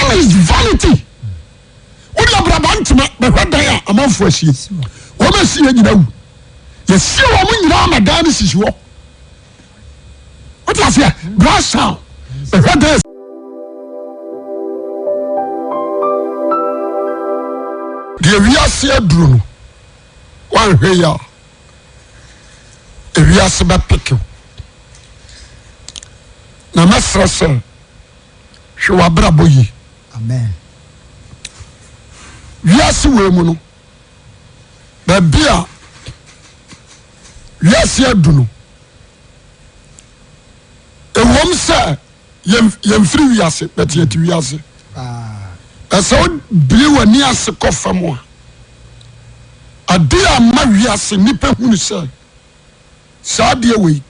All is vanity. What you brabant me? But what they are among for she. What see you know? You see a woman now, my dance is what? What I say? Brass sound. But what they we are see Bruno. One way ya. We are seba pick you. Na masra se. She wa brabo yi. Amen. We are see we mu no. Ba bia. We are see Bruno. E wom se yem free we are se, but yet we are se. Asa bili wani ase kofa mo a ade a ma wiase nipa hunu se sa de we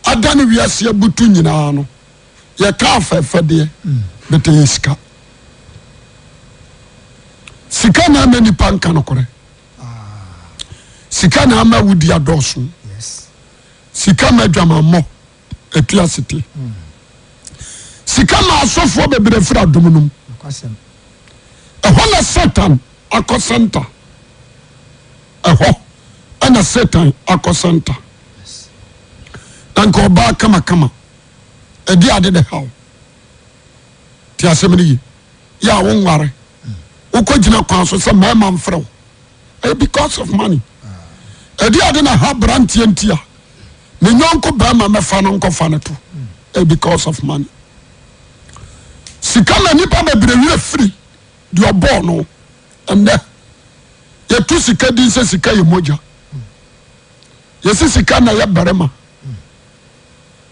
adane wiase abutu nyina no ye ka afefede bete yeska sika na ma nipa nka no kore sika na ma wudi adoso Yes. sika ma dwamammo etuasete sika ma asofo bebre fra domunum ehona Satan akosenta ana Satan akosenta danko ba kama edi ade de haw ti asemni ya wonware ukogina kwan so se mama mfrew because of money edi ade na ha brantie ntia me nyonko ba ma mefa no nko fa no to because of money sikama nipa bebre wi free di obo no ende ye tu sika din se sika ye moja ye se sika na ye barema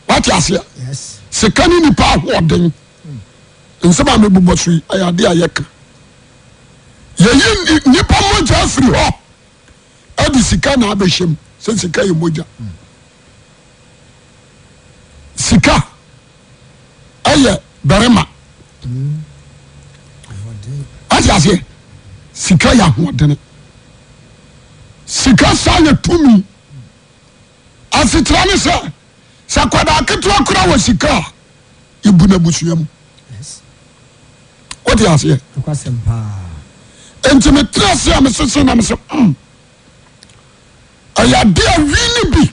what asia Yes. sika ni nipa ahoden nsema me bubosu ayade ayeka ye yi nipa moja free ho adi sika na abehjem se sika ye moja sika aye barema Asiase sika ya hodene sika sanya tumi asitrane se sakwada ketu akura wo sika ibuna busuam Yes. what you say Kwasempa. entime trase am sese na mse aya dia wini bi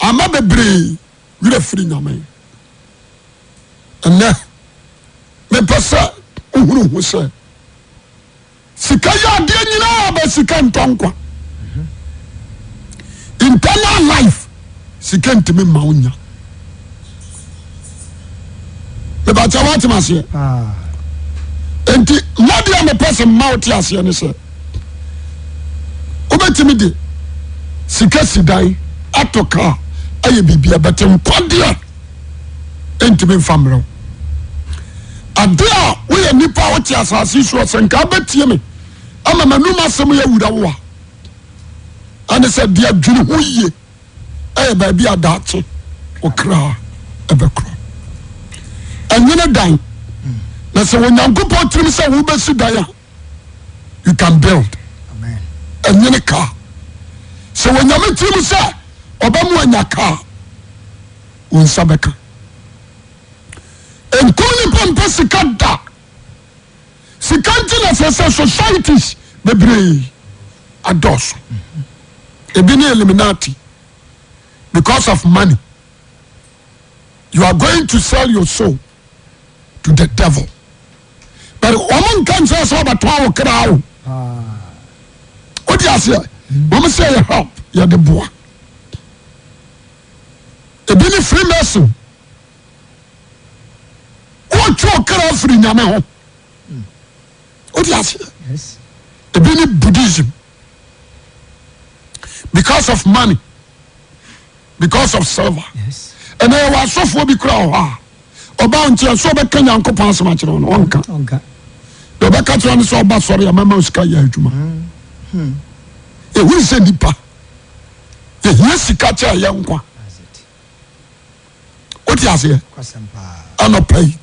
ama bebre wira free nyame enne me pesa uhuru hu se sika ya de nyina ba sika ntonkwa internal life sika ntime maunya me ba chawa timase enti modia me pesa mauti ase ne se obetimi de sika sidai atoka aye bibia betem kwadia entime famro adia we nipa wote asase so senka betie me ama manuma asem ya wura wo ane se dia dwene hoye ba bia dache okra ebekro enyene dan na se wonyankopon tirim se wo besi dan a you can build. Amen. Enyene ka se wonyame tirim se obamu anyaka unsabeka enkuni pompa sika da sika ntina se societies bebre adoso ebini Illuminati because of money you are going to sell your soul to the devil but woman can say so about 12 crowd what you say woman say you help you the boy ebini Freemason what you crowd free nyame ho what you say Yes. ebini Buddhism because of money because of silver Yes. and I was so for be crowd oba ntia so be kanya nkopon asema kire no onka Onka. do be ka kire no so oba sori amama usika ya adwuma e hu se nipa e hu sika cha ya nkwa That's it. what you say Kwasempa. anopai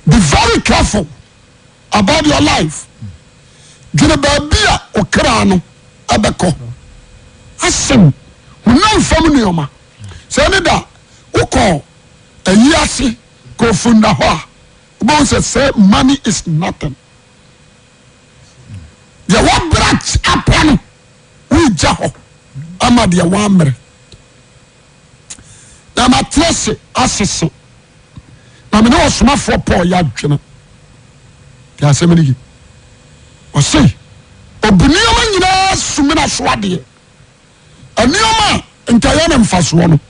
be very careful about your life gina babia okra no abeko asem hunam fam nioma se ne da ukọ ayiase ko funda ho Bible says say money is nothing. The one branch upon we jaho ama the one mere. Na matrese asese. Na me no soma for Paul ya dwene. Ya semeni. O say obunioma nyina sumina so ade. Anioma ntaye na mfaso no.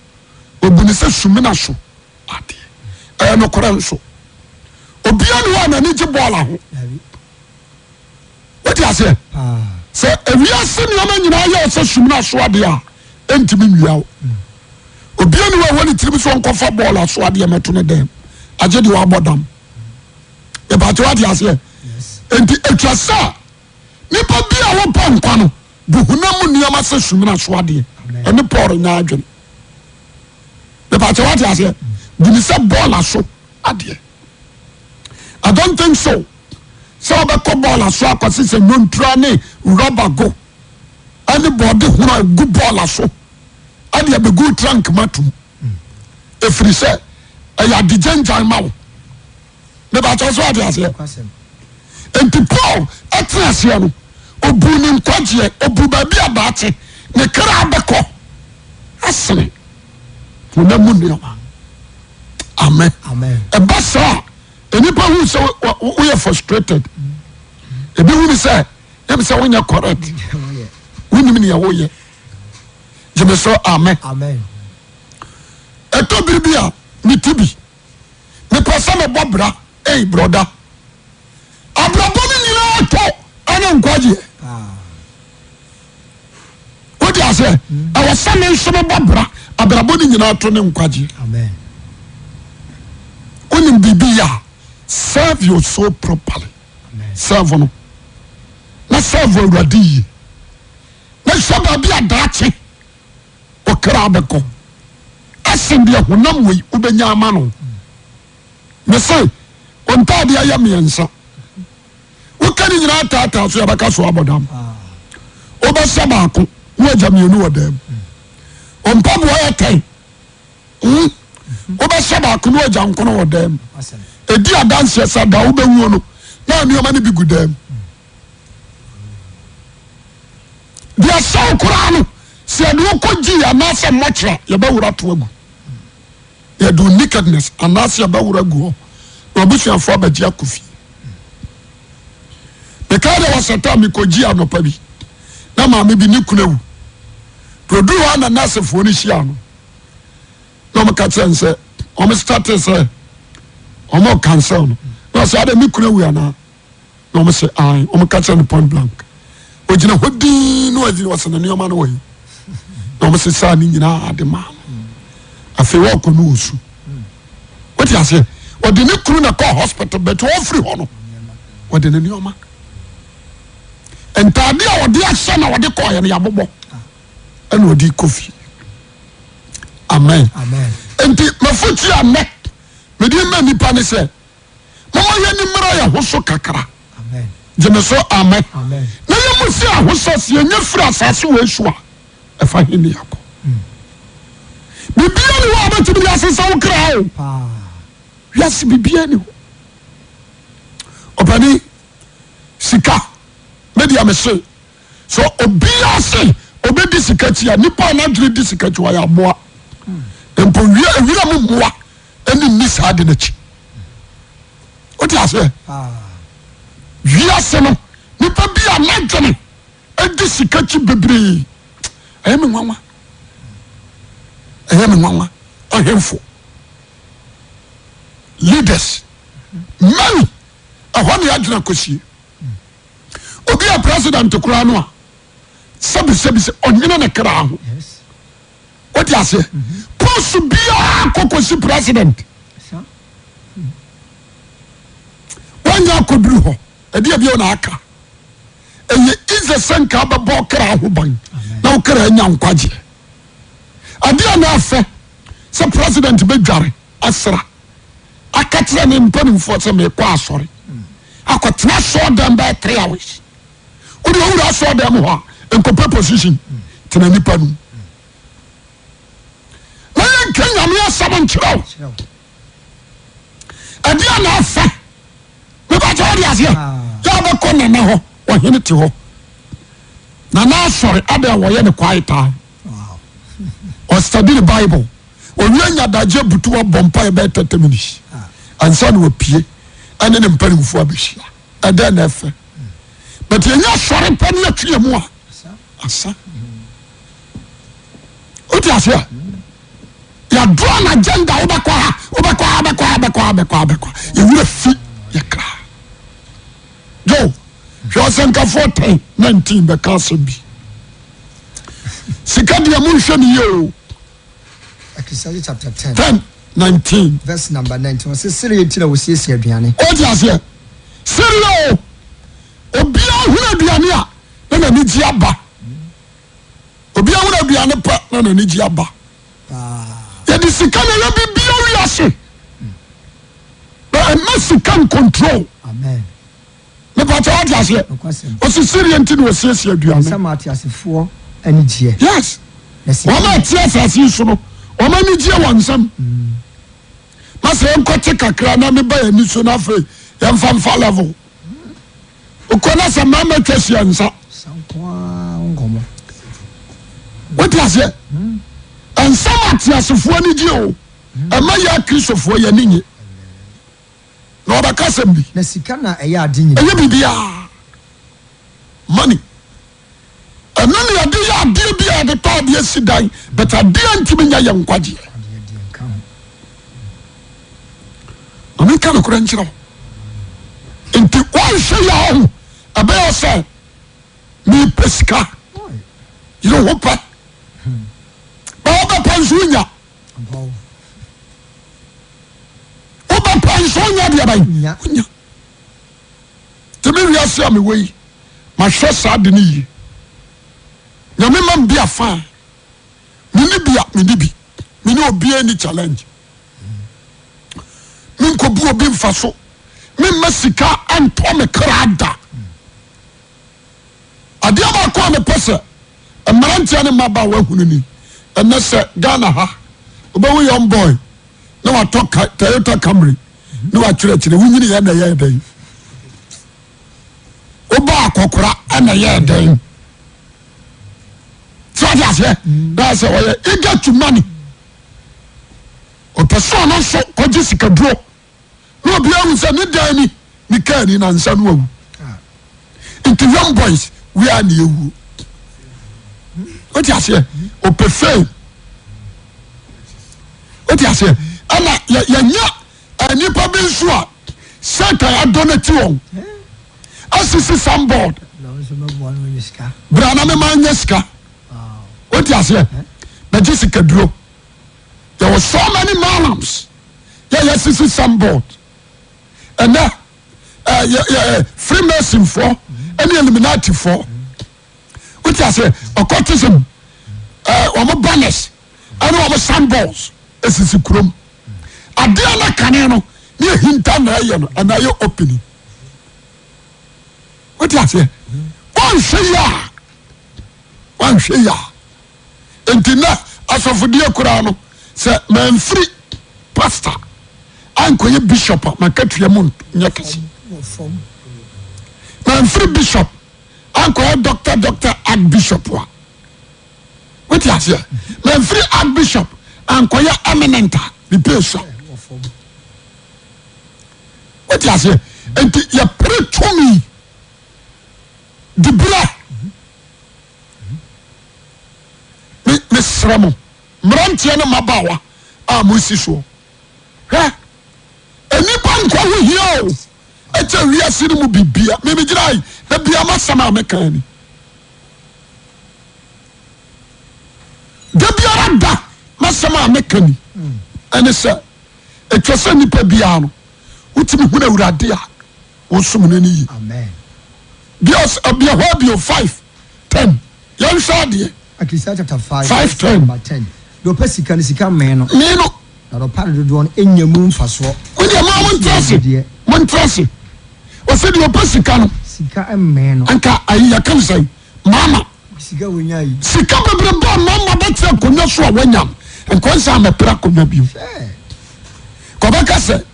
Obuni se sumina so ade. No koran so. Obia no wa na ni je ball aho. What you say? Say we are senior man nyina ya so sumina so ade a entimi nwia wo. Obia no wa woni tiri so nkofa ball so ade meto ne dem. Aje di wa bodam. E ba what you say? Enti etwasa nipa bia wo pa nkwa no buhunamu niyama se sumina so ade. Ene Paul nya adwen. E ba what you say? Bini se ball so ade. I don't think so. So the ball so akwasi se nontra ne rubber go. Anybody who a good ball so. Ade be good trunk matum. Efri se ya di genjan mawo. Me ba so ade ase. And people etrase no obu ni nkwaje obu ba bia baate ne kra abeko. Asene. Wona mu ne ma. Amen. Amen. E basa enipa who say we are frustrated. Ebi who say em say we are correct. We nim ne wo ye. Je me so amen. Amen. Eto bibia ni tibi. Me pesa me bobra, eh brother. Abrabo ni nyina to ana nkwaje. What you say? Our son is so bobra, abrabo ni nyina to ne nkwaje. Amen. Onim bibia serve your soul properly. Amen. Serve no. Na serve already. Na shaba bia dachi. Okra abeko. Asen bia honam we ubenya ama no. Me say onta dia ya miensa. Ukani nyina tata so ya baka so abodam. Oba saba ko wo ajamienu wodam. Ompa bo ya tan. Oba saba ko wo ajankono wodam. Edi adanse sa da wo bewu no na nioma ne bi gudam. Dia saw Quran se do ko gi anase mochra ye ba wura to agu. Ye do nakedness anase ye ba wura gu. Obusuan fo ba gi akofi. The kind of sata mi ko gi anopa bi. Na ma me bi ni kunawu. Produ wa na nase fo ni hia no. No me ka tsense o me start say omo cancel no. No say ade mi kunawu ana. No me say ai o me ka tsen point blank. Ojina hodi no azini wasana ni oma no we. No me say sa ni nyina ade ma. Afi wo ko no usu. What you say? Odi ni kunu na call hospital but wo free ho no. Odi ni oma. Entade a odi ahye na odi call ye na yabobo. Ena odi kofi. Amen. Amen. Enti mafuti ame. Me di ma nipa ne se. Mama ye ni mra ya hoso kakra. Amen. Jeme so amen. Amen. Na ye musi a hoso se enye fira asase we su a. E fa hini yakọ. Bibia ni wa ba tibia asesa wo kra o. Pa. Yes bibia ni. Opani sika. Media me say. So obia say obedi sika tia nipa na dwere di sika tia ya boa. Empo wira mu moa eni ni sa de na chi. What you say? Wia se no nipa bia na dwene edi sika chi bebre. Ayeme nwanwa. Ayeme nwanwa. Ohemfo. Leaders. Many. Ahoni adwena kosie. Obi a president kura no a. Sabi onyina na kra ho. Yes. What you say? Post bia kokosi president. Wanya koduru ho. Edi bia na aka. Eye ize senka babo kra ho ban. Na okra nya nkwaje. Ade na afa. Se president bedware asra. Akatra ne mpanimfo se me kwa asori. Akotena so dem by 3 hours. Odi owura so dem ho a enkope position tena nipa nu. Na Kenya me asam nkyerɛw. Ade na afa ase ya ba ko na ho wo hene te ho na na sorry ada wo ye ne quiet time or study the Bible onyanya daje butu wa bompa e be 30 minutes ansa no pie ane ne mpanimfo abehia ada na efe but yenya sorry pa na tue mu a asa oti ase ya draw an agenda obakwa you will fit yakra jo Josenka 14:19 be council bi Sikadia munhwe ne yo Ecclesiastes chapter 10:19 verse number 19 was Syria tira wo siesie aduane odi ase Syria obia huna aduane a na ni ji aba obia huna aduane pa na ni ji aba ya di sikana ya bibia wi ase but mercy can control amen me pa ta odi ase o si Syria ntini wo siesie aduane samati asefo anigie yes wama tia sasi so no wama ni gie wansam mase enkote kakra na me ba ya ni so na fe ya mfamfa level ukona sa mama twesi ansa sankwa ngomo what is it and samati asefo ni gie o ama ya kristofo ya ninye na obakasem bi na sika na eya adinyi eya bibia money anani ade ya ade bia de to de sidan but ade antimi nya yankwaje ami kan ko nchiro enti won hwe ya ho abayo se mi pesika you know what pa ba pansunya oba pansunya dia bai nya temi wiase am we ma hwe sa de ni nyame mam bia fa mini bi mini obi any challenge min ko bu obi mfa so min masika anto me krada adia ba ko me pese amarantia ne maba wa hunu ni enne se Ghana ha obawo young boy na wa to Toyota Camry na wa chire wunyini ya na ya dan oba akokora ana ya dan that's why you get to money o person no so ko jisika dro no bia hu se ne dan ni ka ni na nsa no awu into young boys we are ni ewu what you say o prefer what you say ana ya nya ani pa bi so a satan adonate won asisi sandboard brana me manyeska what you say na jisika dro there were so many malams yes this is sandboard and Freemason for any Illuminati for what you say occultism omo banners and omo sandballs esisi krom adia na kane no ne hinta na ye no and ayo opening what you say one share entina asofodie kura no se man free pastor ankoye bishop makatua mun nyakasi man free bishop ankoye doctor archbishop wa what you say man free archbishop ankoye eminent the person what you say enti ya pray to me the bra me sramo mrantie no mabawa a musi so he enipa nkwa ho hia o eche wiase ni mu bibia me girai na bia masama mekani de biara da masama mekani ene se etwese nipa bia no utimi hu na urade a wo som no ni amen bios abia ho bio 5:10 yan shade Ecclesiastes chapter 5 5:10 number 10 do pesika ni sika me no na do pare do no enya mu mfaso wo de ma won trase o se de pesika no sika me no anka ayi ya kan sai mama sika wonya yi sika bebre ba mama ba tira konya so a wanyam enko nsa ma pra konya bio ko ba ka se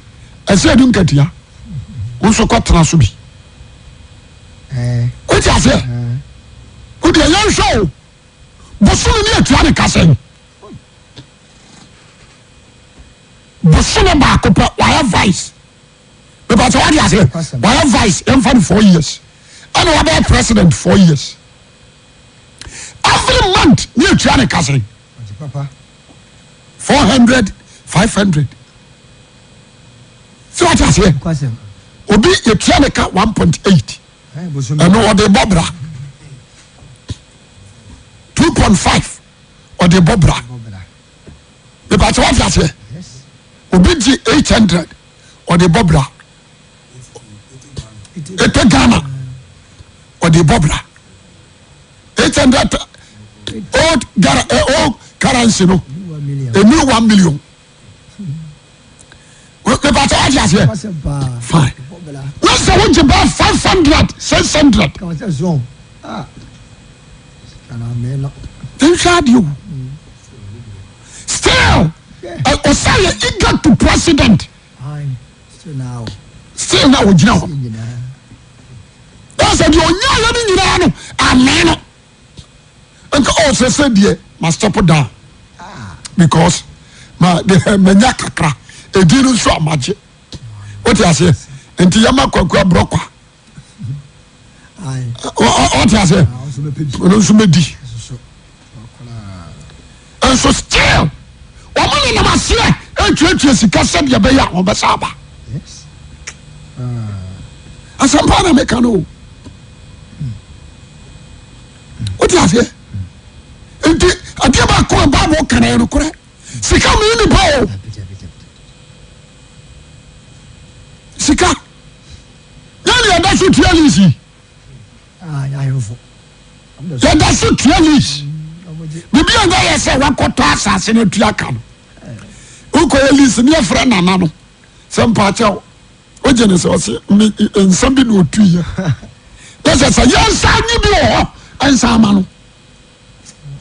ese du nkatia wo so ko tra so bi What you say? Who the young show? Bosuna ni etuane kase. Bosuna ba ko pa why vice. Because what you say? Why vice in for 4 years. And what president 4 years. Every month ni etuane kase. Papa 400 500. So what you say? kwasem Obi etuane ka 1.8. bosome And what the bobra 2.5 or the bobra. bobra Because what you say? yes Obi ji 800 or the bobra. Ete Ghana or the bobra. 800 old currency no. 1 million A new 1 million. Because what you say? kwasem pa Fine. bobra Let's say what you buy 500, 600. ka wase zone kana me no Then shall you. Still, Osaya eager to president. ai so now Still now, you know. nyina That's a you amen. And also said, dear, must stop it down. Because the menya kakra, a deal so much. What you say? And Tiama Kwakwa Broka. ai What you say? also be pedi Also medi. so And so still, woman in the Masia, and churches, Cassia, Yabaya, or Basaba. yes As a partner, make a know. What you say? And I give a call about what can I look at? Sika me in the bowl. Sika. Now that's what you easy. ya yofo Yeah, that's it, easy. Bibi and I say, one quarter assassin to Yakan. Uko listen, your friend, and Nano. Some part out. Ojen is also in something or 2 years. That's a yes, I need you. And Samano.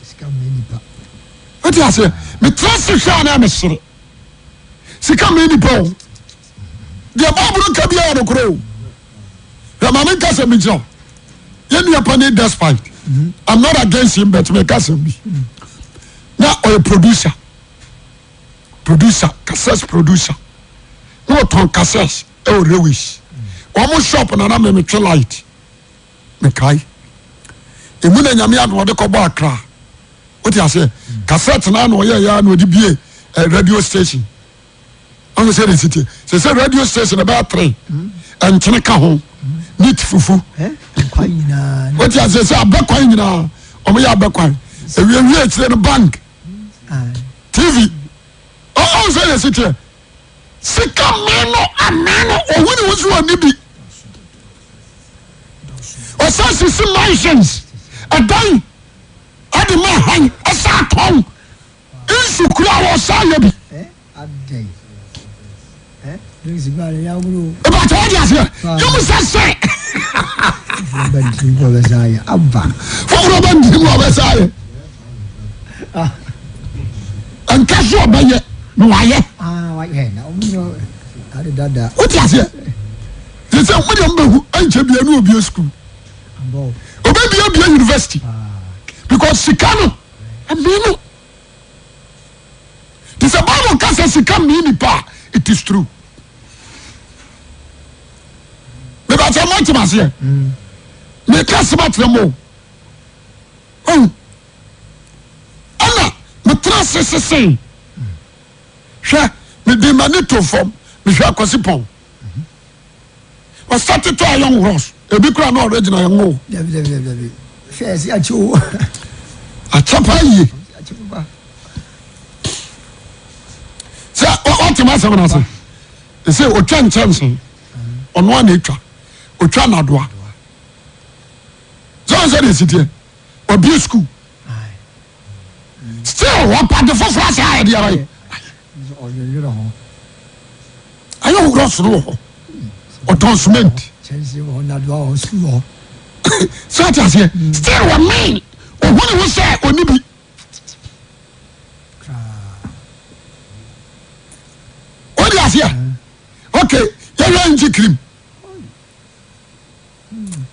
sika me nipa What you say? Me trust you, Sean, I'm a sir. Sika me in the bowl. The Bible can be out of grow. The Mamma Casamija. Yen your penny despite. I'm not against him, but me Casam be. Now, or a producer. Cassette producer. Not on cassettes, oh, Lewis. Almost shop and I'm a metro light. Mekai. The moon and Yamian what they call Bakra. What you say? Cassette now, no, yeah, no, be a radio station. I'm going to say the city. Say radio station about 3. And Chinaka home. Neat fufu. kwa nyina What you say? I back wine now. Oh, we are back wine. We are in the bank. ai TV. Oh, say the city. Sika meno ameno. Oh, when was you a nibi? Or says mansions. A day. I demand hang. A sat home. Insu kura or sayabi. adai drinks ba ya bro About all you say. You must say. ben tin ko be saya abba For Robin, you are say. And catch your baye. No, I. wa ye na omnyo ade dada What you say? They say, what you do? I should be a new school. ambo Or maybe a university. Because Sikano and Bino. This a Bible cast as Sikam mini pa. It is true. But I'm not to myself. Make us about them all. Oh, Anna, the trust is the same. Sure, me be manito from me shall cosipon. Was started to a young horse. A big crown original young. dabi share si achu A chapai. achu ba Say, what you must have say? They say, O Chan Chanson on one nature, O Chan Adwa. So I said, is it here? Or be school. ai Still, what part the first last idea? Right? so you know I know gross law or transment. Chelsea ho na do ho school ho So I say, still, what mean? Or what you say, or maybe. What do you say? Okay, you're going to cream.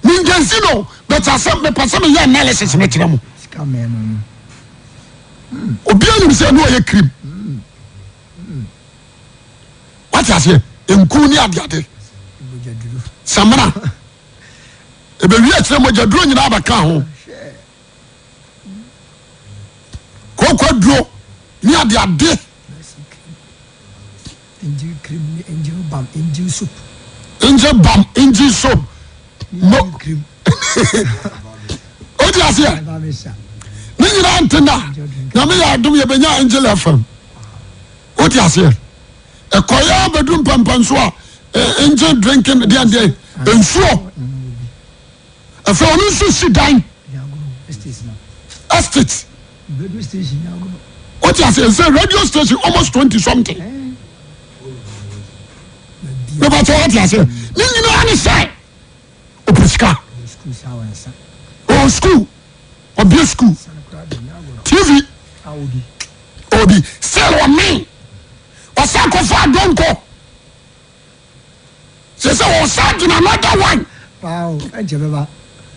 Ninja see no, but I said me person me analysis me tell mu. Sika men no. Obi anim say no ye cream. What you say? Enku ni ade. Samana. Ebe wi akyere mo jaduro nyina abaka ho. Koko duro ni ade. Angel cream, angel balm, angel soup. Angel balm, angel soap. No cream. O ti ase. Ni nyina antena. Na me ya dum ye benya angel FM. O ti ase. E koya bedum pampanso a angel drinking the day. Ensuo. Afa onu so sidan. Estate. Radio station yago. What you say radio station almost 20 something. No matter what you say. Ni nyina ani say. Opuska. School sawansa. Oh school. Obi school. TV. Obi. Sell on me. Osako fa don't go. Say Osako another one. Wow, enje beba.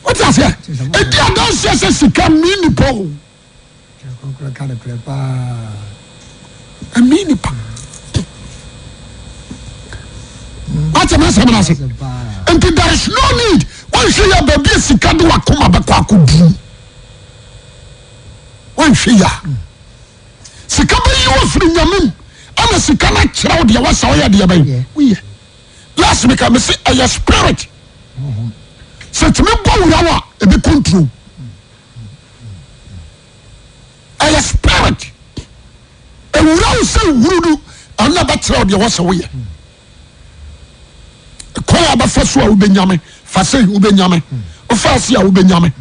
What you say? E dia don say sika mini po. Konkura kana prepa. A mini pa. What am I saying? And there is no need. One share your baby sika do akoma be kwa kudu. One share. Sika be you free nyamim. Ana sika na kira de wasa oya de ban. We. Last week I say a spirit. Set me bo wura e be control. A spirit. E wura say wurudu ana ba kira de wasa oya. Koya ba faso a ubenyame fa say ubenyame o fa say a ubenyame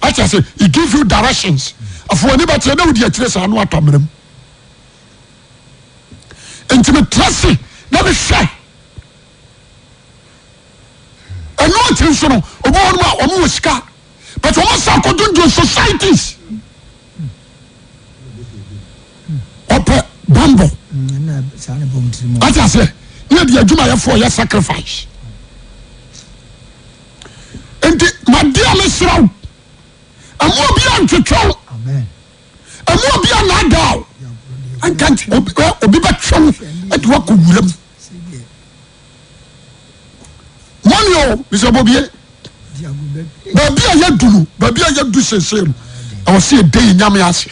I say he give you directions afo ni ba tire na odi akire sa no atomrem entime trust na be hwe eno atin so no obo wonu a omo sika but omo sa kodun do societies ope bambo Na sa na bom trimo. I say you dey adwuma ya for your sacrifice. Enti madia me sraw amu obi antwetwo Amen. amu obi anadaw ankanti obi betwom ati wako wuram monyo biso bobie babi ayadulu babi ayadu sesem awo se dey nyame ase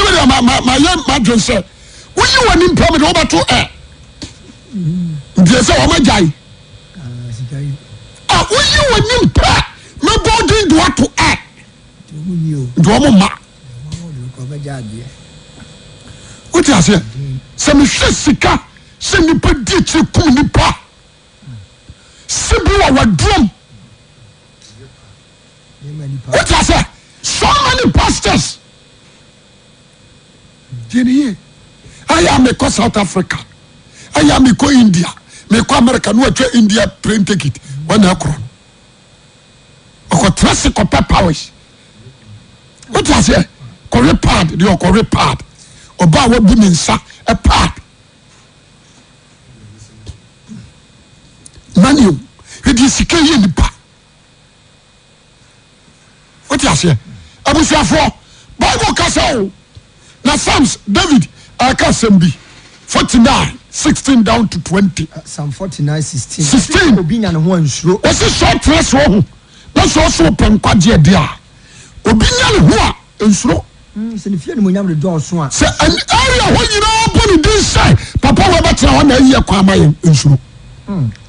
my John said when you were in problem over to they say omajai when you were in prayer, my body do what to act. Do ma. What you say? Some sika, send the pediatry kunipa. Sibu our drum. What you say? So many pastors. Jenny, I am a South Africa. I am a India. Me ko America no atwa India plane ticket when I crown. Oko trust ko powers. What you say? Kore pad, the kore pad. Oba wo bu nsa a pad. Manu, it is sika ye nipa. What you say? Abusuafo, Bible kasa na Psalms David aka sembi 49:16 down to 20. Psalm 49:16. 16. Obi nya ne ho ansuro. What's the short dress one? That's also penkwaje dia. Obi nya ne ho a ansuro. Se ne fie ne monyam de do so a. Se an area when you know open the side. Papa we betra ho na ayi kwa amaye ansuro.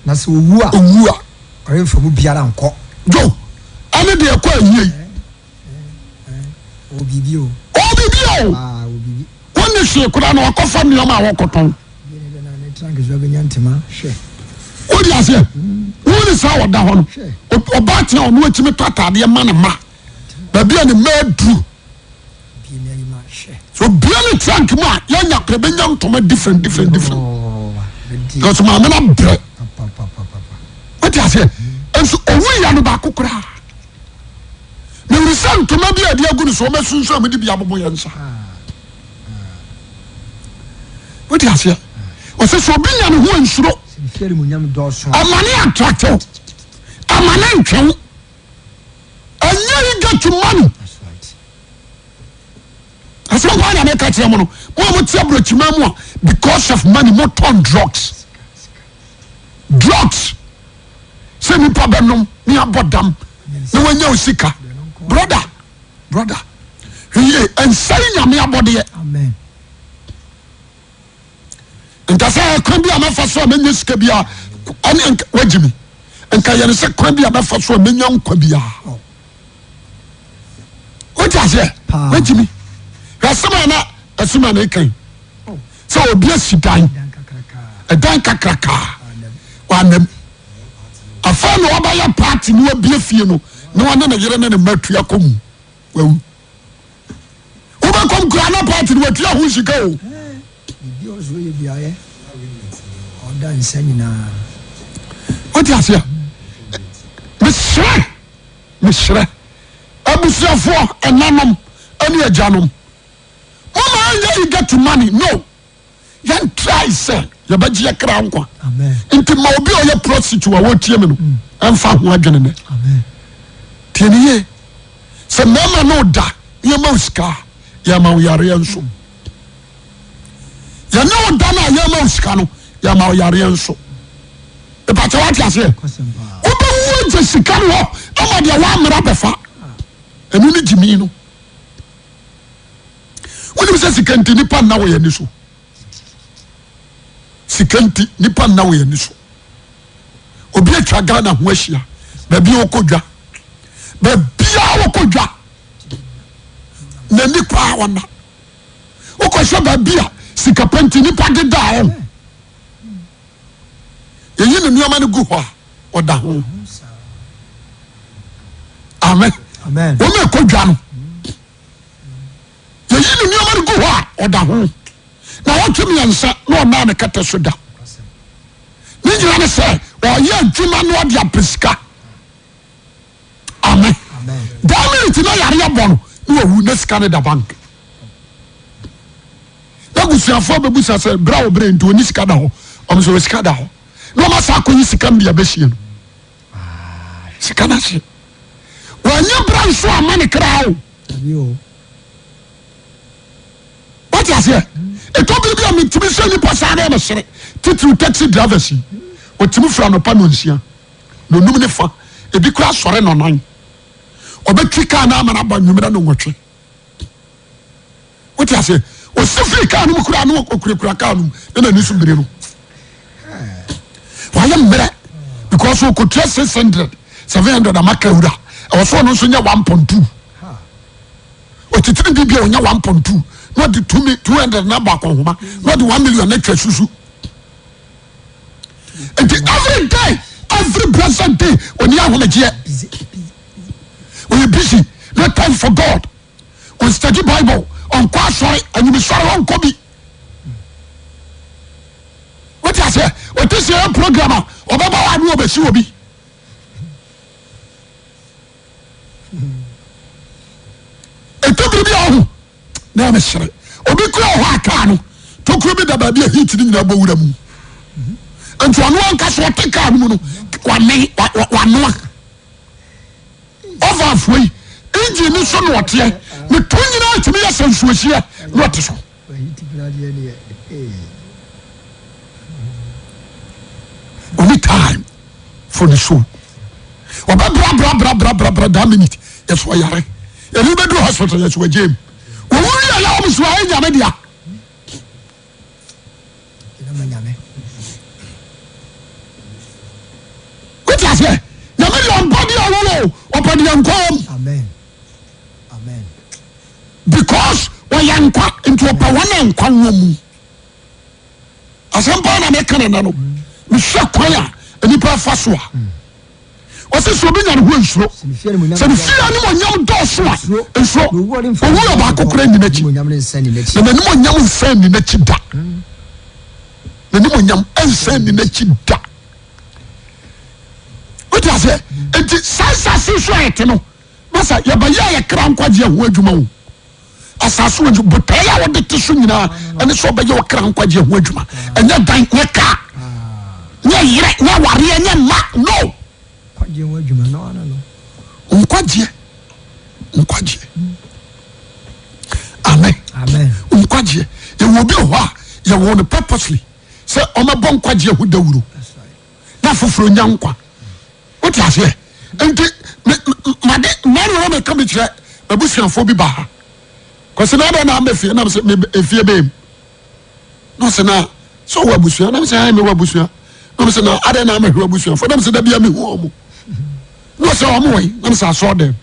Na se owu a. Owu a. Ore mfa mu biara nko. Jo. Ane de kwa ayi. Obibi o. Obibi o. Ah, obibi. Woni hwe kura na wakofa nneoma a wakoton. Odi ase woni sa woda ho no oba tia ono akimi totade ma ne ma ba bia ne ma dru so bia ne tank ma ya nya krebe nya ntoma different because ma na bre odi ase enso owu ya no ba kokura ne risa ntoma bia de agu no so ma sunsu amedi bia bobo ya nsa odi ase o se so bi nya ne ho nsuro amani attractive amane ntwen anya you get money. That's right. Asem kwa na make tie mo no mo tie brochima mo because of money mo turn drugs say me problem ni abodam na wanya osika brother and say nyame abode. Amen. Ntasa kwan bi amafa so amenya sika bia ani wagimi nka yene se kwan bi amafa so amenya nkwa bia what is it wagimi asema na ikan so obi asidan edan kakraka wanem afa no obaya party no obi afie no na wane na yere ne matua komu wawu oba kom kura na party no watua ho sika o Bi ozo ye bia ye oda nsanyina what is it mesre abusuafo enanom ani ajanom mama you get to money no yan try say you beji yakra nkwa. Amen. Inti ma obi o ye prostitute wa wotie me no emfa ho adwene ne. Amen. Tieniye se mama no da ye ma uska ya ma yare enso ya no da na ye ma uska no ya ma yare enso e pa tawa ti ase oba wo je sika no ama de wa mra befa enu ni jimi no woni se sikanti nipa na wo ye ni so sikanti nipa na wo ye ni so obi atwa Ghana ho ahia ba bi okodwa ba bia okodwa na ni kwa wona okosho ba bia sikapanti nipa de da o yeyi ne nuama ne gu ho oda ho amen Amen. wo me kodwa no yeyi ne nuama ne gu ho oda ho na wotwem yansa na ona ne kata so da ni jira ne se o ye adwuma no ode apeska amen Amen. damage na yare abon no wu na sika ne da bank na busuafo bebusa se bra obre nto ni sika da ho o so sika da ho no ma sa ko yi sika mbia behie no sika na se wanya bra so amane kra o Yo. what you say e to bi a mitimi so ni pasa na mesere titru taxi drivers o timi fra no pa no nsia no num ne fa e bi kura sore no nan obetwi ka na amana ba nwumira no nwotwe what you say o sifri ka no kura no okura ka no na ni so mbere no why am mbere because o ko 600 700 amaka ura e so no so nya 1.2 o titiri bi bia o nya 1.2 not the 200 na ba ko homa not the 1 million na twa susu and every day every blessed day when you are Busy. when you busy no time for God on study Bible on kwa sorry and you be sorry on kobi what you say what is your programmer obaba wa nu obesi obi etobiri bi ahu na mesere obi kura ho aka no to kuro bi da ba bi hit ni nyina bowura mu ento anu anka so te ka mu no wanoa over foi engine ni so no ote me to nyina timi ya sansuohie no ote so only time for the show oba bra that minute yes wa yare elu be do hospital yes wa jam wo wuri ya wo so ayi nyame dia what you say nyame dia on body awolo opadi yankom Amen. Amen. because we yankwa into opa wana nkwa mu asampa na me kana na no me hwe kwan a nipa fa so a wose so bi nya ne ho nsuro se me fia ni mo nyam do so a nsuro owu ba kokora ni nachi Nyam ne nsani nachi. na ni mo nyam nsan ni nachi da na ni mo nyam nsan ni nachi da what you say enti sansa si so ete no masa ya ba ya kra nkwaje ho adwuma wo asaso wo botaya wo de tiso nyina ene so ba ya kra nkwaje ho adwuma enya dan ne ka nya yire nya ware nya ma no je wa djuma no ana no nkwaje amen nkwaje ye wo bi ho a ye wo no purposely say o ma bon kwaje hu dawuro na foforo nyankwa what you say enti made maro me come kire abusuafo bi ba ha kwase na da na amefie na me efie be no se na so wa abusua na me say me wa abusua no me say na ada na amehwe abusua for them say da bia me hu omo no se omo we na me say so dem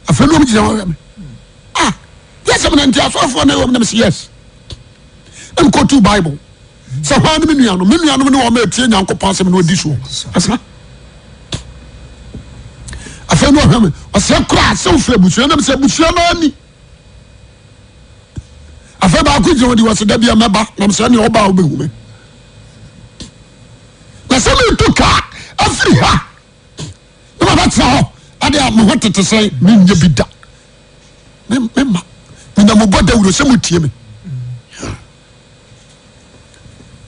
afenu omo jina wa me yes I'm an for na me say yes em go to bible so how me nuano no o ma tie nyankopon asem na odi so asa afenu o me o se kura se ofre abusua na me say abusua na ani afa ba ko jina di wase da bia meba na me say na oba obehu me na se me to ka afri ha no ba tsa ho ade a mo hotete sei me nye bida me na mo boda wuro se mo tie me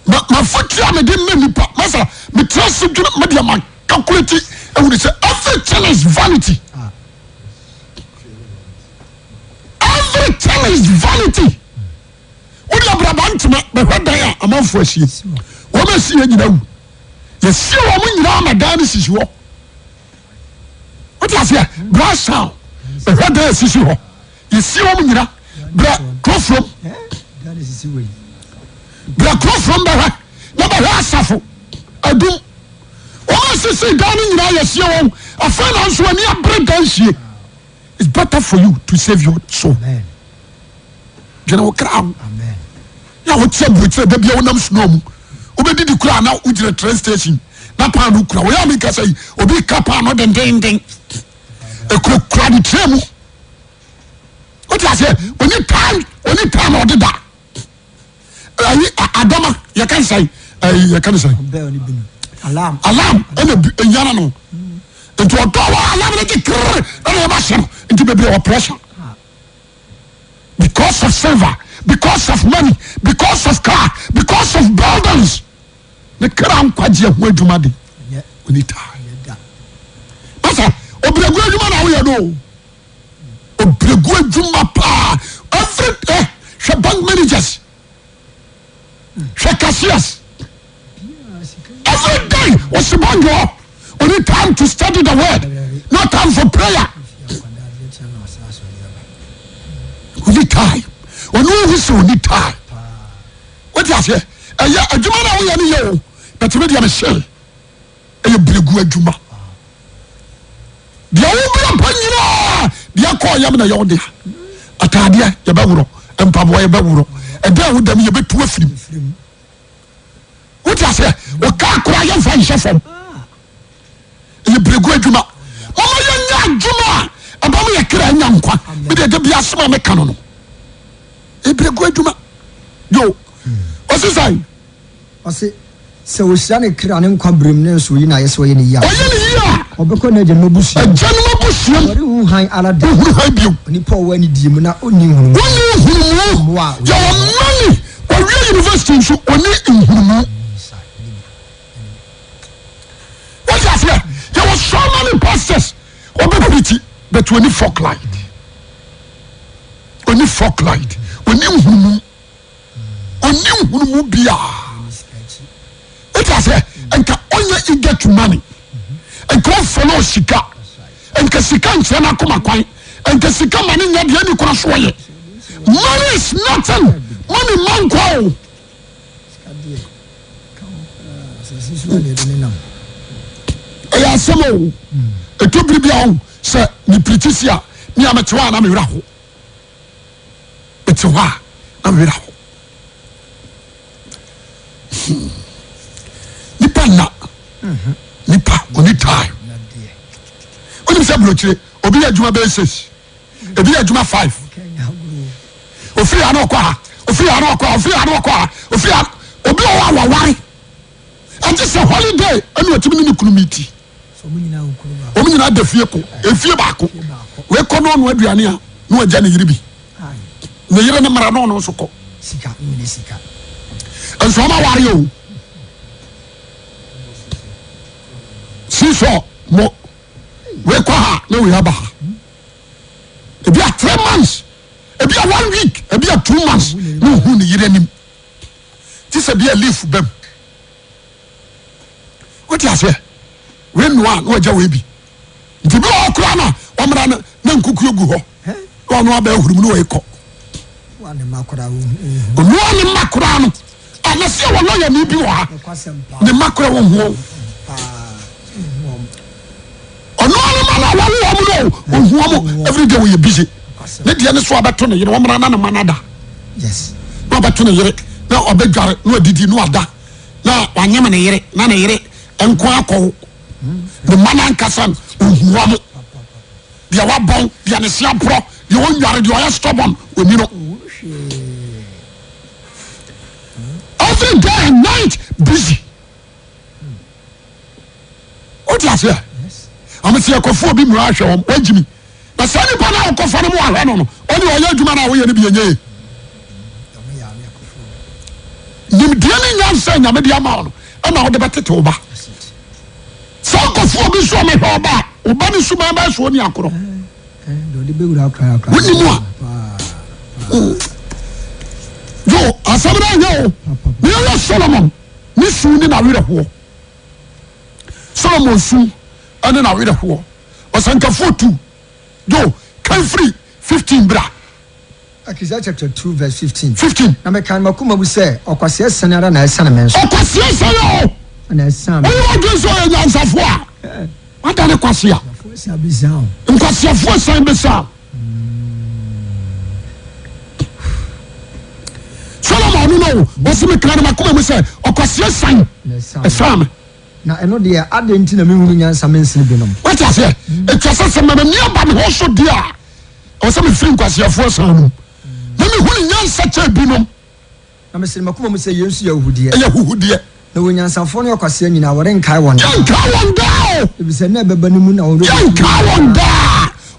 ma fotia me de me nipa masa me trust dwuna me de ma calculate e wuri say everything is vanity everything is vanity wuri abrabantema be hwedan a amanfo asie wo ma sie nyina wu ye sie wo mo nyina ma dan ni sisi wo what you say brass sound be hwedan sisi ho ye sie wo mo nyina bra close that is sisi we bra close from the number asafo adum o sisi dan ni nyina ye sie wo afana nso ani abre dan sie it's better for you to save your soul amen general crown amen ya wo tse butse da bia wonam snow mu obedi di kura na ujire train station na pa no kura wo ya mi ka say obi kapa no den e kura di train mu what you say oni time o dida ayi adama ya kan say bell ni binu alarm ena enyana no into o do alarm na kikr na ba shem into be pressure because of silver, because of money, because of car, because of buildings. The crown kwaji ho adwuma de. Oni ta. Asa, obregu adwuma na wo ye do. Obregu adwuma pa. Every bank managers. Cashiers. Every day was the only time to study the word, no time for prayer. Only time. When we see only time. What you say? A juma na we any yo. But me dey shell. E bregu adwuma. Dia wo bra panyina. Dia call yam na yo de. Atade ya ba wuro. Empabo ya ba wuro. E da wo dam ye betu afirim. What you say? O ka kura ya fa nhye fam. E bregu adwuma. Mama ya nya adwuma. Abamu ye kra nya nkwa me de bia asema me kanu no ebregu adwuma yo osisai ose se wo hia ne kra ne nkwa brem ne so yi na yeso ye ne ya oye ne ya obeko na je no busu ori hu han alada hu han bio ni paul wani die mu na oni hunu yo mani ori university so oni hunu what you say there was so many pastors obekiti but when you folk light oni hunu bia it is and ka onye you get money and go follow sika and ka sika nche na koma kwan and ka sika mani nya de ani kora soye money is nothing money man kwa ya samo eto bibia on se ni pritisia ni ametewa na mewra ho etewa na mewra ho nipa oni time oni se blochire obi adwuma be 6 obi adwuma 5 ofiri ana okwa obi o wa wari ante se holiday anu otimi ni kunumiti omu nyina da efie baako we ko no aduane a no agya ne yiri bi ne yiri ne mara no so ko sika enso ma ware o si sure mo we kwa ha na we aba ebi a 3 months ebi a 1 week ebi a 2 months no hu ni yire nim ti se bi a leaf bam what you say we no a no aja we bi nti bi o kura na o mra na nkuku egu ho o no aba hurum no we ko wane makora wo no ane makora no ana se wo no ya ni bi wa ne makora wo ho ono ane mana wa wo mo no every day we busy ne dia ne so abeto ne yere wo mra na ne manada yes no abeto ne yere na obedware no adidi no ada na wanyema ne yere na ne yere enko akọ the man ankasan ohuwa mo dia wa bon dia ne sia pro dia won nware dia ya stubborn oni no every day and night busy o ti ase am se akofo bi mu ahwe won wajimi na sa ni pa na akofo no mu ahwe no no oni o ya adwuma na wo ye ne bi enye nim dia ne nyansa nyame dia ma no ana wo de betete wo ba so akofo bi so me ho ba wo ba ni suma ba so ni akoro do de be wura akra woni mu a yo asabra yo ni yo Solomon ni su ni na were ho Solomon su ani na were ho osankafo 2 yo kan free 15 bra Akisa chapter 2 verse 15 15 na me kan makuma bu se okwase sanara na esana menso okwase sayo na esana oyo ogeso ya nyansafo a wada ne kwase a fosi abizao nkwase fo san besa Solomon no osi me kan makuma bu se okwase san esana na eno de ade nti na mehunu nyansa mensin bi no what I say etwase se me ni aba me ho so dia o se me free nkwase fo san no na me hunu nyansa cha bi no na me sire makuma mu se Yesu yahudie ya huhudie na wonyansafo ne okwase nyina wore nkai won yanka wonda ebi se na beba nimu na wore yanka wonda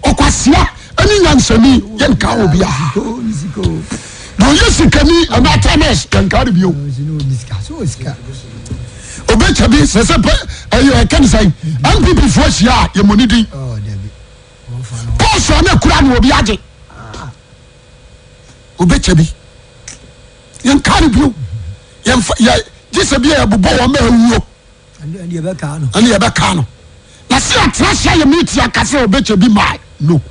okwase ani nyansani yanka obia no yesikani anatames yanka bio obecha bi se ayo kan sai am people for sia ye monidi oh debi boss na kura no obi age obecha bi yanka bio ya jise bi ya bubo wo ma awuo ande be ka no ani ebe ka no na se atrasia ye meet ya kase obecha bi mai no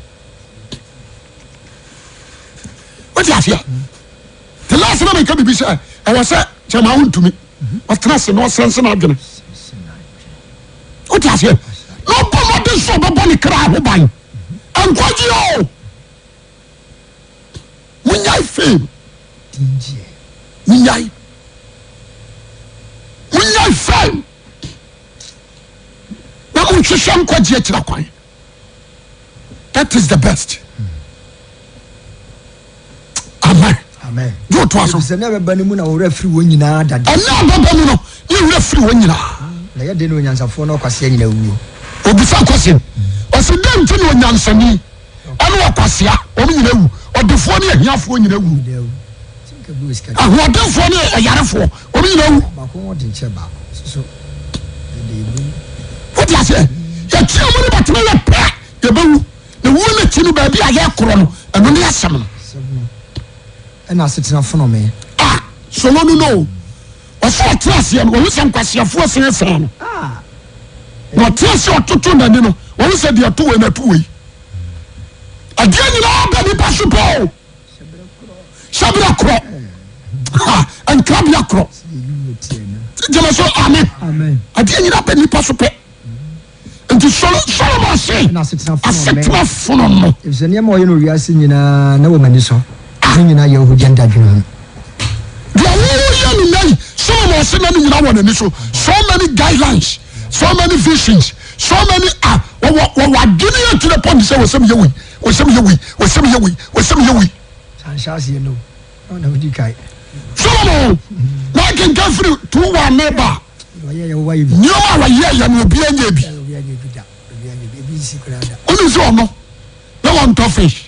what you fear the last time I come be say I was say chama untumi atrase no sense na adwene what you fear no bomo de so bobo ni kra ho ban ankwaji o munyai fame munyai fame na munhwehwe nkwaji akira kwan that is the best amen amen go to us se na beba nimu na wore afiri won nyina dade ana baba mu no ni wure afiri won nyina na ye de no nyansafo na okwase nyina wuo obisa kwase osidem ti no nyansani ana okwasea o nyina wu odefo ne ahiafo nyina wu tinka bu iska ahodenfo ne ayarefo o nyina wu ba ko won de nche ba so de bu what you say ya tia mo ne batena ya pa ya bawu na wu na ti no ba bi aye koro no eno ne asem no ena setena fono me so no oso atrasia no wo se nkwasiafo sen sen no no atrasia ototo na ni no wo se de ato we na to we adia nyina ba ni pasupo sabra kro an krabia kro jema so amen adia nyina ba ni pasupo nti Solomon say na setena fono no ebise ne ma oye no wiase nyina na wo mani so nyina yahudi ndadwene Solomon say na nyina won ani so many guidelines so many visions so many what giving to the point say wasem yewi sanshasi no na wudi kai Solomon na can go through to one neighbor oye ye wa yibi nyoma wa ye ya no obi anya bi ebi sikrada oni so no na one to fish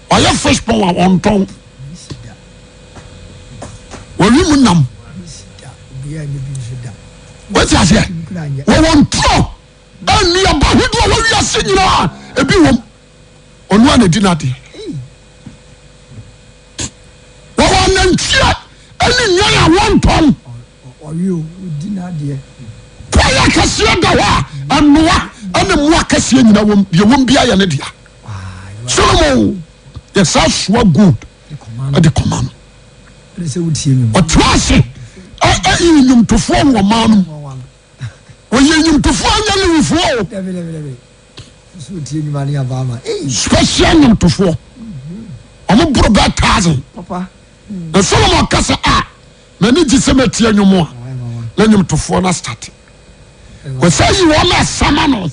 oye fish pon on ton woni munam what you say we want to ani abahudu a wawi ase nyina ebi wom onu ana di na de wa nantia ani nyan a wonton oyo di na de poya kasiya da wa anoa ana mu akasiya nyina wom ye wom bia ya ne dia Solomon yes aswa good at the command otrase nyum tofo wo manu oye nyum tofo anya ne wifo special nyum tofo omo bro ba 1000 papa na Solomon kasa mani gisemeti anyumo na nyum tofo na start ko say wo ma sama no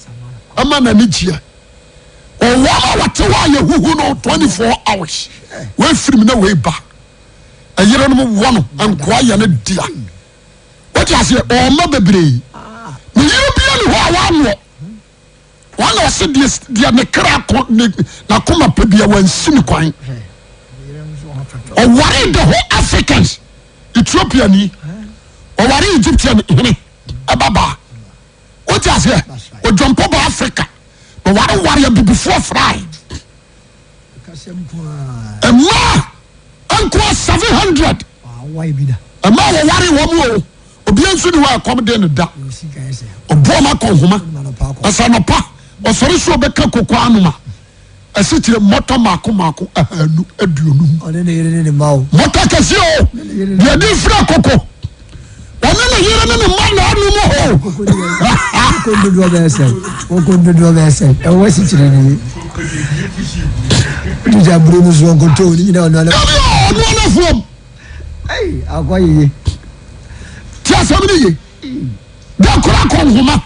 ama na ni gia o wa wate wa ye huhu no 24 hours we free na we ba ayere no wo no ankoa ya na dia what you say o ma bebre ni yiri bia ni ho wa no wala se dia ne kra ko na koma pa bia wansi kwan o worry the whole Africans Ethiopia ni o worry Egyptian ni ababa what you say o jump ba Africa o worry before fry ma anko 700 why be that ma wo worry wo mu obi ansu ni wa kom de ne da obo ma ko homa asanopa o sori so be ka kokko anuma asitire moto mako ahanu aduonu o ne mawo moto kase o de di fra kokko ona na yere ne ma na anu mo ho ko do be se e wo si tire ni ni ja bro no so ko to ni na ona na fuom agwaye ti asabni ye da kura ko homa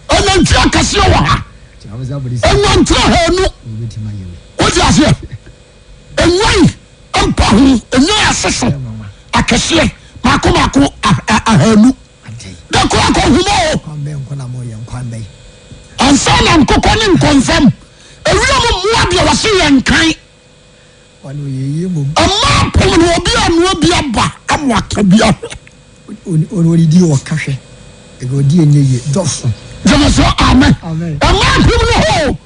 anantia kase wa ha anantia hanu o ti ase enwan ampa hu enwan aseso akase mako ahanu da kura ko homa o ansana nkoko ni nkonfam ewia mo mua bia wase yankan wanu ye mo amma pom no obi aba amwa ka bia oni di o kahwe ego di enye dofu jamaso amen amma pom no ho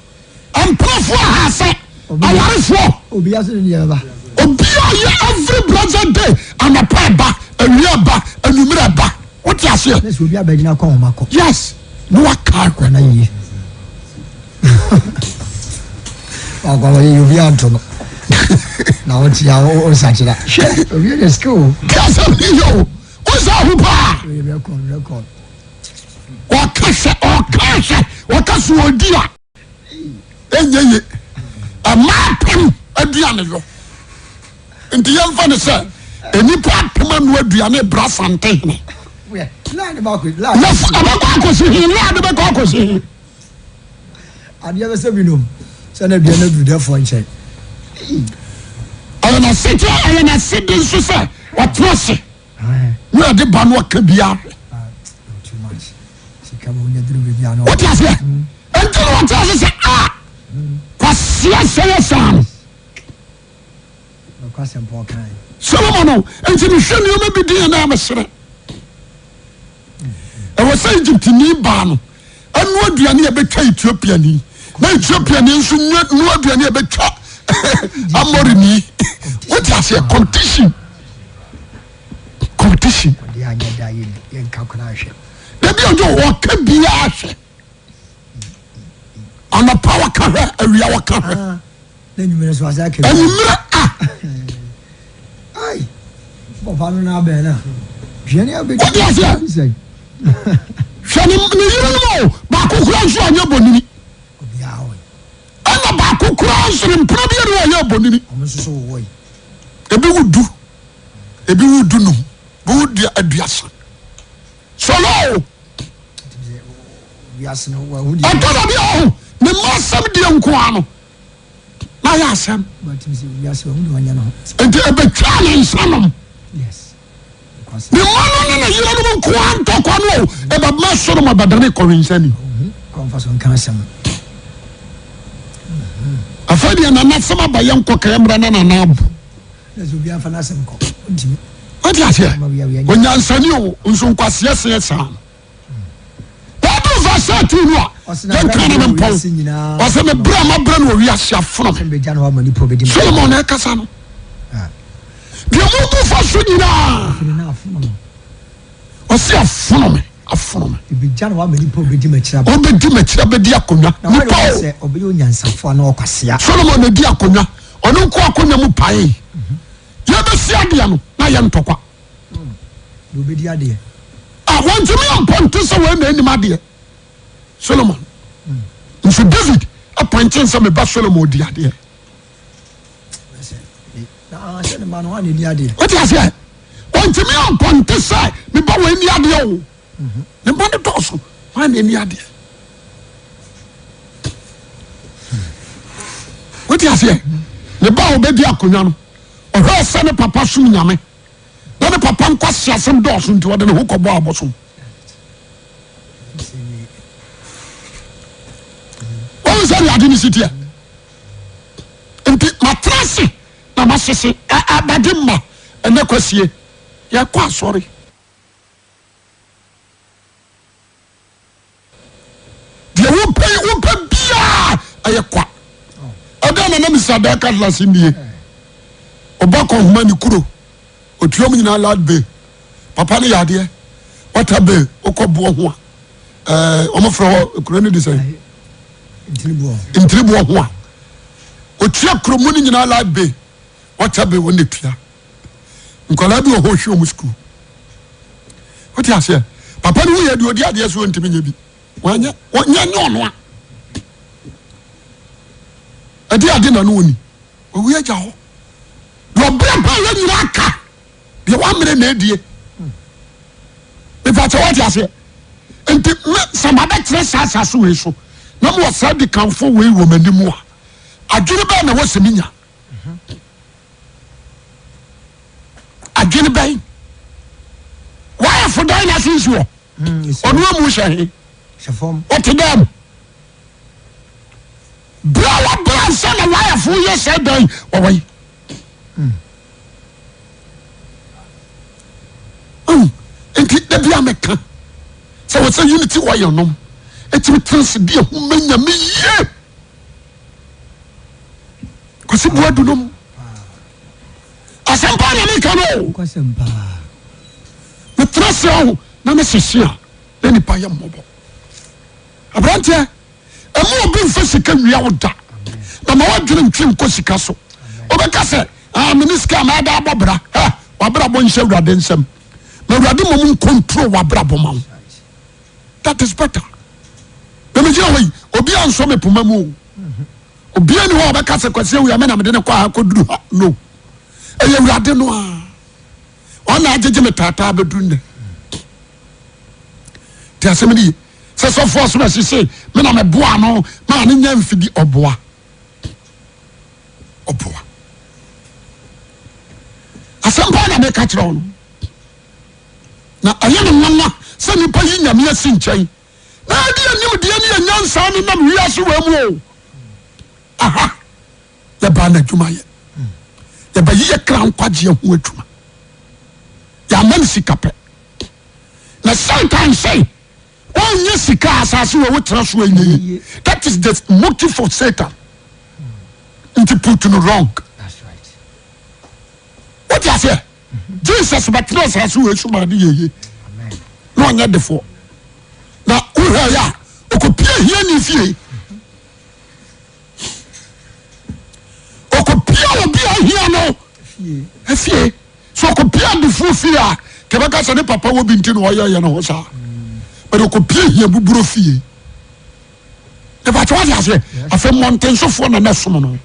amprofo hase awarefo obi aso ni yaba obi aye every blessed day anapa ba ewia ba anumira ba what you say let's obi abagina ko mako yes no aka kwa na yi agwa ye obi anto na woti ya o sanchira obi dey school kasa yo oza hupa record wakase odia enye amapem aduane yo nti yemfa ne se enipa apem anu aduane brasante ne la de ba ko la abako si hin la de ba ko si hin adia be se binom se na bia na du de fo nche ayana sidi so se watrose we de ba no ka bia too much sikamo nya duru be bia no what you say until what you say kwasia say sam kwasem po kan Solomon until you show me be dey na amsere e was Egypt ni ba no anu aduane e betwa Ethiopia ni na Ethiopia ni nso nu aduane e betwa Amorini what you say competition dey anya da yen ka kona hwe debi ojo wo ka bia hwe ana power ka hwe awia wo ka hwe na nyumere so asa ke anyumere ai bo fa no na be na jeni abi what you say shani ni yiro no ba ko kura nso anya bonini obi awo ana ba ko kura nso ni problem no anya bonini omo so wo yi ebi wudu no bu dia aduasa solo bias no wa hudi atoda bi o ne masam dia nko ano na ya asam but me say bias wa hudi wanya no enti ebe twa ne nsanom yes ne mano na yira no nko anto kwa no ebe ma so no mabadane korinsani confession kan asam afadi na na sama ba yanko kayamra na na abu let's obi afa na asam ko ntimi what you say onyansani o nso nkwase ese esa 13 no yɛnka na mempɔn ɔsɛ mebrɛ ma brɛ no wɔwiase afono me Solomon na ɛkasa no deɛ mobu fa so nyinaa ɔse afono me wobɛdi makyira bɛdi akonnwa Solomon na di akonnwa ɔno nko akonnwa mu pae yɛbɛsi adeɛ no na yɛntɔkwa wɔntumi ampɔnte sɛ wɔna anim adeɛ Solomon nso David apɔnten sɛ meba Solomon di adeɛ wote aseɛ wɔntumi ampɔnte sɛ meba wɔani adeɛ o ne ba ne dɔɔso wɔana ani adeɛ wote aseɛ ne ba a wɔbɛdi akonnwa no ɔhwɛ sɛ ne papa som nyame na ne papa nkɔ se asɛm dɔɔso nti wɔde ne ho kɔbɔ abɔsom wɔn sɛ deade ne siteɛ nti matena se na masese abade ma ɛnɛ kwasie yɛkɔ asɔre deɛ wopɛ biaa ɛyɛ kwa ɛda na misa da katlase nie ɔba kɔhoma ne kuro otuam nyinaa lad bay papa ne yadeɛ wata bay wokɔboɔ ho a ɔmofrɛ hɔ kuro ne de sɛ ntiriboɔ ho a otua kuromu no nyinaa lad bay wata bay wɔne tua nkɔlaa bi wɔ hɔ hwɛ ɔmu skul wote aseɛ papa ne woyɛ deɛ ɔdi adeɛ so ɔntimi nya bi nyɛ ɔno a ɛde ade na no wɔni ɔwi agya hɔ deɛ ɔbrɛ pa yɛ nyina aka deɛ woammerɛ na adie mefakyɛ wote aseɛ nti sɛ mabɛkyerɛ saa asase wei so na mewɔ saa de kamfo wei wɔ m'anim a adwene bɛn na wɔsɛ me nya adwene bɛn woayɛ fodan na ase nsi wɔ ɔno amu hyɛ he wote dam bra wɔbra nsa na woayɛfo yɛ sɛ dan wɔwɔyi nti da bia mɛka sɛ wɔ sɛ unity wɔyɛ nom ɛtumi transe de ho ma nyame yie kwasi boa du nom asɛmpa na meka no metra se ho na mesese a na nipa yɛ mmɔbɔ aberanteɛ ɛma obi mfa sika nwia wo da na ma woadwene ntwe nkɔ sika so wobɛka sɛ mene sika ma ɛda abɔ bra wabrabɔ nhyɛ awurade nsɛm na awurade ma mu nkontrol wabrabɔ ma wo that is better na megyina hɔ yi obia nsɔ me poma mu o obia ni hɔ a wɔbɛka sɛ kwasi awia me na mede ne kɔ a kɔduru ha no ɛyɛ awurade no a ɔna agyegye me taataa bɛduru nnɛ nti asɛm ne ye sɛ sɔfoɔ so bɛsi se me na meboa no maa ne nya mfidi ɔboa asɛmpa na meka kyerɛ wo no na ɛyɛ ne nwanwa sɛ nipa yi nyame asi nkyɛn na ade anim deɛ ne yɛnyansa no nam wiase wɔ mu o aha yɛbaa no adwumayɛ yɛbɛyi yɛ kra nkwagyeɛ ho adwuma yɛama no sika pɛ na satan sɛ ɔnyɛ sika asase wɔ wotena so anyɛyi that is the motive for Satan nti put no wrong what you say Jesus bɛtena asase wɔ asuma de yɛye na ɔnyɛ defoɔ na wohɛ yɛ a ɔkɔpia hia ne fie ɔkɔpia obi ahia no afie so ɔkɔpia defoɔ fie a kɛbɛka sɛ ne papa wɔ bi nti na ɔyɛyɛ no ho saa bɛde ɔkɔpia hia buburo fie ɛbɛkyɛ wode aseɛ afei mmɔntensofoɔ na na som no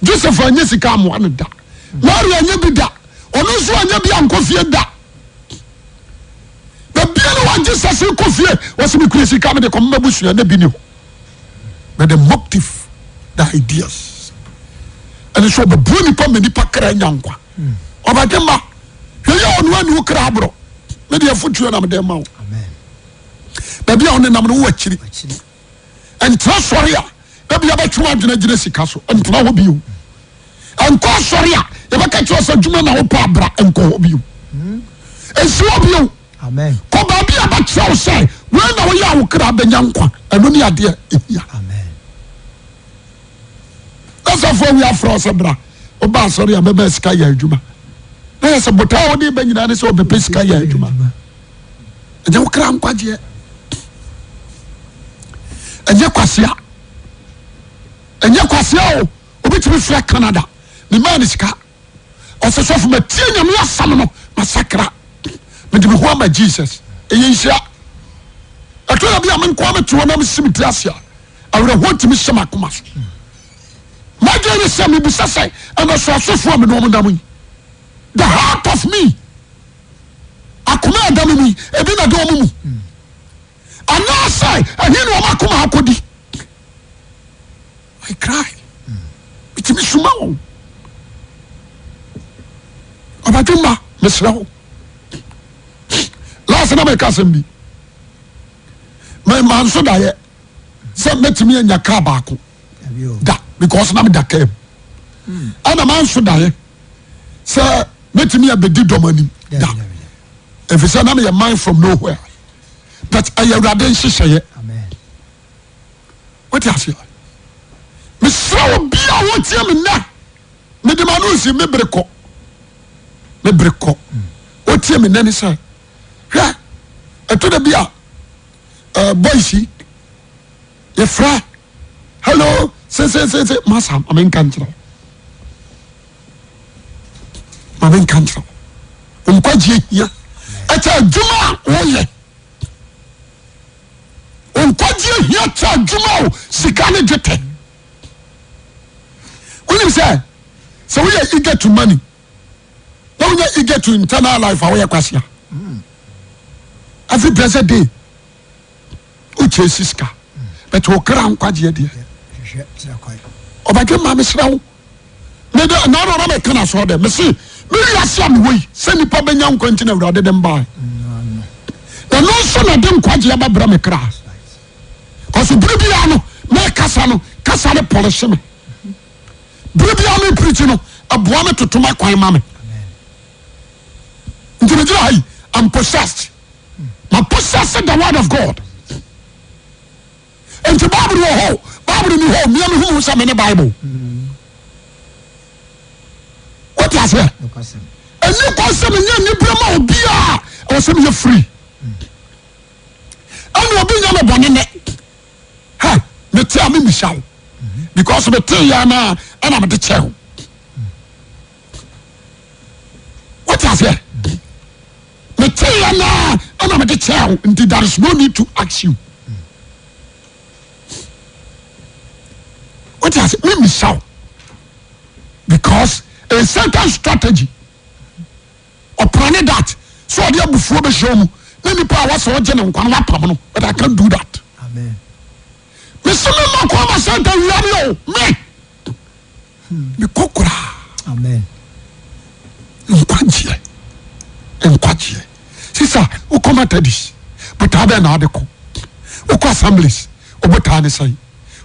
Joseph anyɛ sika amoa no da Mary anyɛ bi da ɔno nso anyɛ bi ankɔ fie da bia no wagye sɛ se kɔ fie wɔsɛ mekura sika mede kɔmma busua na bi ne hɔ but the motive the ideas ɛne so ɔbɛbua nipa ma nipa kra nya nkwa ɔbɛde ma hwɛ yɛ ɔno ani wo kra aborɔ mede afotuo na mede ma wo baabi a ɔne nam no wo akyiri ɛntena sɔre a baabi a bɛtwoma adwenagyina sika so ɛntena hɔ bio ɛnkɔ sɔre a yɛbɛka kyerɛ sɛ adwuma na wopɛ abra ɛnkɔ hɔ bio ɛnsi hɔ bio kɔ baabi a bɛkyerɛ wo sɛ when na we ya wo kra benya nkwa eno ne ade ehia amen that's how we are from sebra oba sorry ameba sika ya adwuma na yes bota wo de benyina ne so obepe sika ya adwuma enye wo kra nkwa je enye kwasia o obetimi fia Canada ni man sika osesofo matie nyame asam no masakra me de ho ama Jesus eyinhia atoya bia men kwa meto na msimiti asia awre hotimi hyema koma so magene se me busase ana so asofo me no ndam the heart of me akoma adam mi ebi na do mu ana sai ahinu o makoma akodi I cry itimi suma wo abadumba mesra wo last na me kasembi my man so daye se metimi anya ka baako da because na me da kem ana man so daye se metimi abedi domani da if you say na me your mind from nowhere but ayawrade nhyehyeye amen what you say me so bia wo tie me na me de manu si me breko o tie me na ni say hwa eto da bia boysi ye fra hello say masa amen kantra unkwaje hia eta djuma wo ye unkwaje hia ta djuma sika ne dete when you say so we are eager to money when we are eager to internal life our kwasia every blessed day uche siska but wo kra nkwaje de obadwe ma me srawo me de na no me kana so de me see me yasi am we se nipa benya nkwanti na urade dem ba na no so na dem kwaje ba bra me kra cause bibia no me kasa le polish me bibia me preach no aboa me totoma kwan ma me ntimejira hai I'm possessed my possessed the word of God and the Bible ni ho me hu sa me ne Bible what you say and you concept me ni brema obia o se me free and obi nya me bonene ha me tia me mishaw because me tia ya na ana me de chew what you say me tia na ana me de chew until there is no need to ask you what you say me mishaw because a certain strategy operate that so they before be show mu na nipa wa so je ne nkwan wa pam no but I can't do that amen me so me ma ko ma center wi me kokora amen nkwaje sisa o commatadis but abe na adeko o ko assemblies o bota ne sai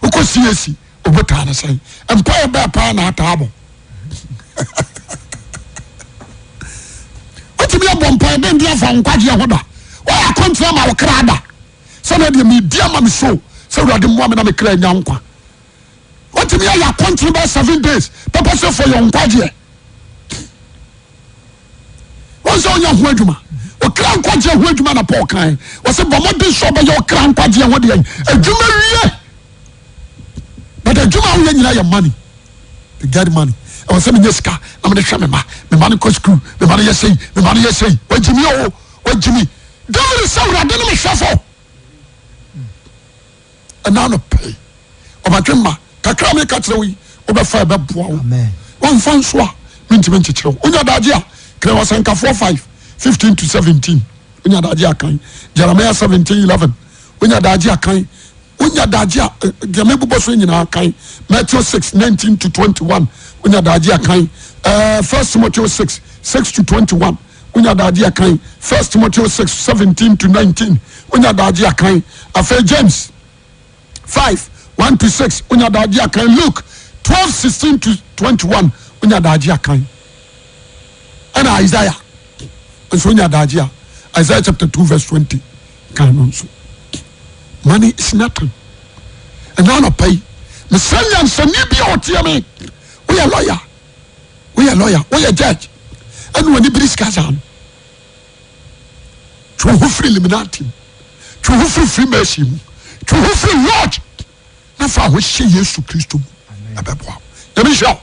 o ko CAC o bota ne sai empire be pa na atabo otimi abompa den dia fa nkwaje hoda wa kontra ma wo krada so na de me dia ma me so so rade mo me na me kra nya nkwa otimi ya kontra ba 7 days papa so for your nkwaje wonso onya ho adwuma o kra nkwaje ho adwuma na Paul kan wo se bo modin so ba your kra nkwaje ho de adwuma wie but adwuma ho nyina ya money to get money I was saying yes, car. I'm going to show me money cost crew. Me money yes say. What Jimmy? Don't you say I didn't me shuffle. And now no pay. Oba twema. Kakra me katrewi. Oba fa be boa. amen One fan so. Minti chiro. Onya dadia. Kre wasanka 4:5, 15-17. Onya dadia kan. Jeremiah 17:11. Onya dadia kan. Onya dadia. Diamebu boso nyina kan. Matthew 6:19-21. Unya daji akan 1 Timothy 6:6-21 unya daji akan 1 Timothy 6:17-19 unya daji akan afa James 5:1-6 unya daji akan Luke 12:16-21 unya daji akan and Isaiah and so unya daji Isaiah chapter 2:20 kan no so money is nothing. And now no pay. Me send you some be out here me. We are lawyer. We are judge. And when the British Kazan. To who free eliminate. To who free mercy. To who free Lord. Na fa wo hye Yesu Kristo. Abebo. Let me show.